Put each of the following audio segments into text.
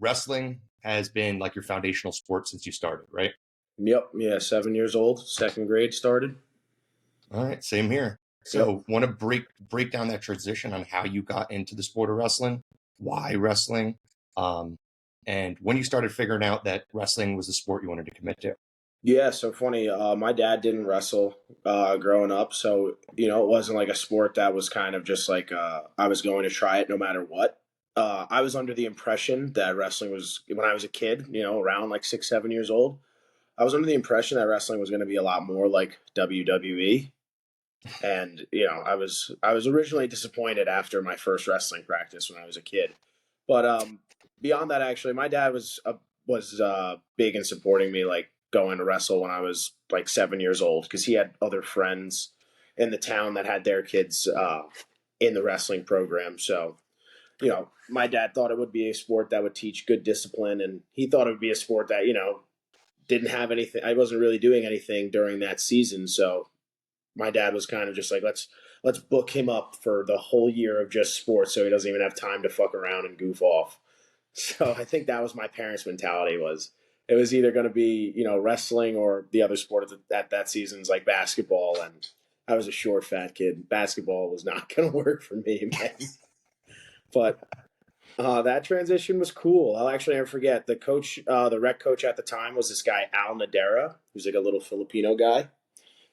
wrestling has been like your foundational sport since you started, right? Yep. Yeah. 7 years old, second grade started. All right, same here. Yep. So, want to break down that transition on how you got into the sport of wrestling, why wrestling, um, and when you started figuring out that wrestling was the sport you wanted to commit to. Yeah. So funny. My dad didn't wrestle growing up. So, it wasn't like a sport that was kind of just like I was going to try it no matter what. I was under the impression that wrestling was, when I was a kid, around like 6, 7 years old, I was under the impression that wrestling was going to be a lot more like WWE. And I was originally disappointed after my first wrestling practice when I was a kid. But beyond that, actually, my dad was big in supporting me, like going to wrestle when I was like 7 years old, because he had other friends in the town that had their kids in the wrestling program. So my dad thought it would be a sport that would teach good discipline, and he thought it would be a sport that didn't have anything. I wasn't really doing anything during that season, so my dad was kind of just like, let's book him up for the whole year of just sports, so he doesn't even have time to fuck around and goof off. So I think that was my parents' mentality. Was it was either going to be wrestling or the other sport at that season's like basketball, and I was a short fat kid. Basketball was not going to work for me, man. But that transition was cool. I'll actually never forget the coach, the rec coach at the time was this guy Al Nadera, who's like a little Filipino guy.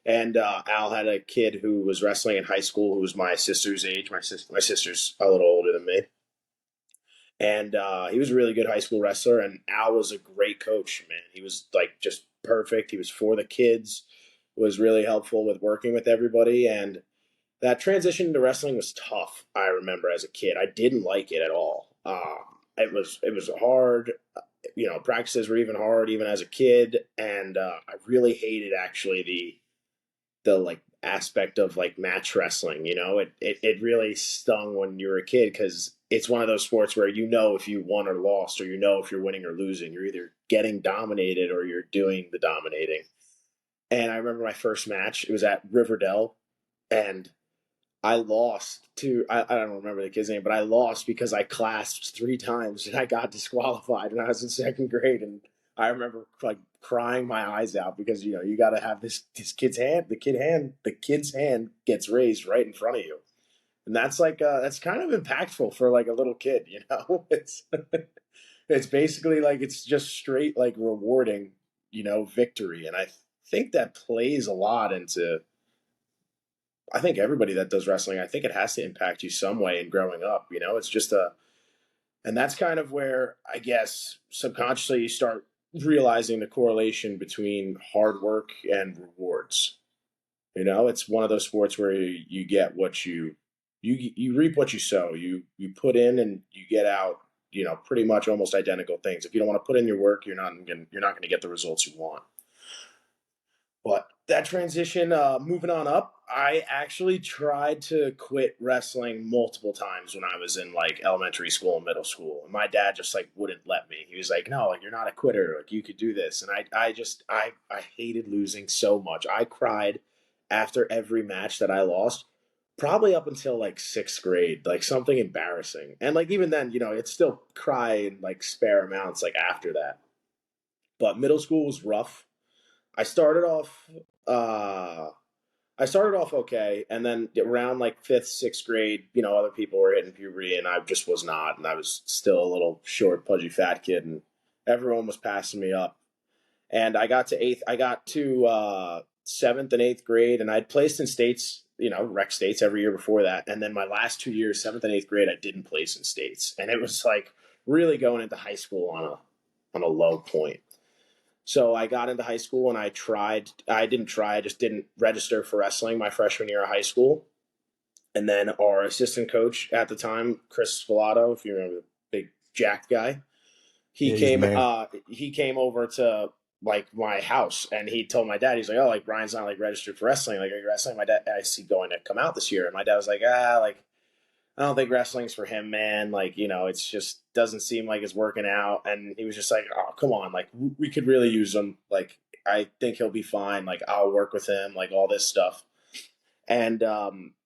And Al had a kid who was wrestling in high school who was my sister's age. My sister's a little older than me. And he was a really good high school wrestler. And Al was a great coach, man. He was like just perfect. He was for the kids, was really helpful with working with everybody. And that transition to wrestling was tough. I remember as a kid, I didn't like it at all. It was hard. Practices were even hard, even as a kid. And I really hated actually the like aspect of like match wrestling. It really stung when you were a kid, because it's one of those sports where if you won or lost, or if you're winning or losing, you're either getting dominated or you're doing the dominating. And I remember my first match, it was at Riverdale, and I lost to I don't remember the kid's name, but I lost because I clasped 3 times and I got disqualified, and I was in second grade. And I remember like crying my eyes out, because you got to have this kid's hand gets raised right in front of you, and that's like that's kind of impactful for like a little kid. It's basically like it's just straight like rewarding victory, and I think that plays a lot into. I think everybody that does wrestling, I think it has to impact you some way in growing up. It's just and that's kind of where I guess subconsciously you start realizing the correlation between hard work and rewards. It's one of those sports where you get what you reap what you sow. You put in and you get out. Pretty much almost identical things. If you don't want to put in your work, you're not going to get the results you want. But that transition, moving on up, I actually tried to quit wrestling multiple times when I was in like elementary school and middle school. And my dad just like wouldn't let me. He was like, no, like you're not a quitter. Like you could do this. And I hated losing so much. I cried after every match that I lost, probably up until like sixth grade, like something embarrassing. And like even then, it's still cry in like spare amounts like after that. But middle school was rough. I started off uh I started off okay, and then around like fifth, sixth grade, other people were hitting puberty, and I just was not, and I was still a little short, pudgy, fat kid, and everyone was passing me up. And I got to seventh and eighth grade, and I'd placed in states, rec states every year before that, and then my last 2 years, seventh and eighth grade, I didn't place in states, and it was like really going into high school on a low point. So I got into high school and I just didn't register for wrestling my freshman year of high school. And then our assistant coach at the time, Chris Filato, if you remember, the big jacked guy, he Yeah, he's the came man. he came over to like my house, and he told my dad, he's like, oh, like Brian's not like registered for wrestling. Like, are you wrestling? My dad, I see going to come out this year. And my dad was like, like I don't think wrestling's for him, man. Like, it's just doesn't seem like it's working out. And he was just like, oh, come on. Like, we could really use him. Like, I think he'll be fine. Like, I'll work with him, like all this stuff. And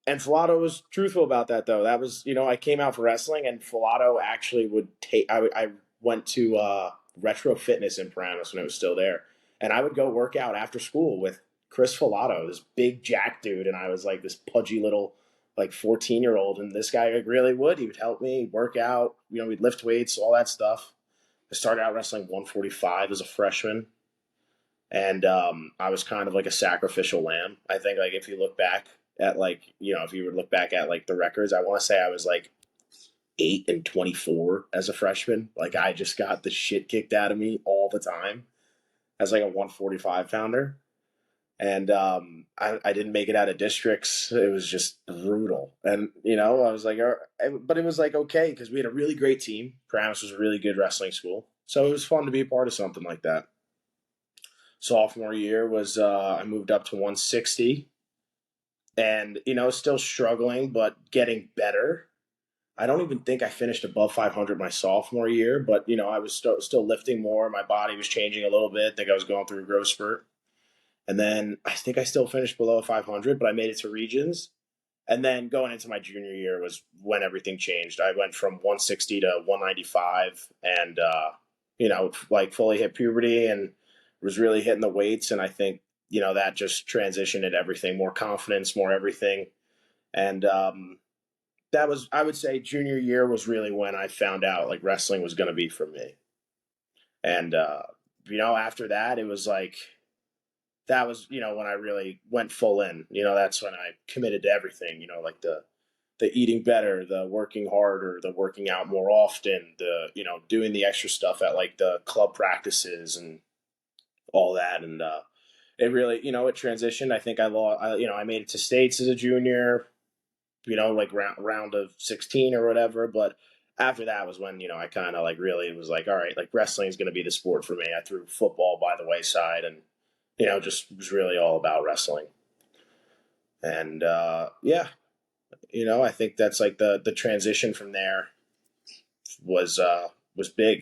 Filato was truthful about that, though. That was, I came out for wrestling, and Filato actually would take, I went to Retro Fitness in Paramus when it was still there, and I would go work out after school with Chris Filato, this big jack dude, and I was like this pudgy little like 14-year-old, and this guy like really would. He would help me work out. We'd lift weights, all that stuff. I started out wrestling 145 as a freshman, and I was kind of like a sacrificial lamb. I think like if you look back at if you would look back at like the records, I want to say I was like 8-24 as a freshman. Like I just got the shit kicked out of me all the time as like a 145 pounder. And I didn't make it out of districts. It was just brutal. And, I was like, but it was like, okay, because we had a really great team. Paramus was a really good wrestling school. So it was fun to be a part of something like that. Sophomore year was, I moved up to 160 and, still struggling, but getting better. I don't even think I finished above 500 my sophomore year, but, I was still lifting more. My body was changing a little bit. I think I was going through a growth spurt. And then I think I still finished below 500, but I made it to regions. And then going into my junior year was when everything changed. I went from 160 to 195 and, like fully hit puberty and was really hitting the weights. And I think, that just transitioned into everything, more confidence, more everything. And that was, I would say, junior year was really when I found out like wrestling was going to be for me. And, after that, it was like, that was when I really went full in. That's when I committed to everything. Like the eating better, the working harder, the working out more often, the doing the extra stuff at like the club practices and all that. And it really it transitioned. I think I made it to states as a junior. Like round of 16 or whatever. But after that was when I kind of like really was like, all right, like wrestling is going to be the sport for me. I threw football by the wayside and just was really all about wrestling. And yeah, I think that's like the transition from there was big.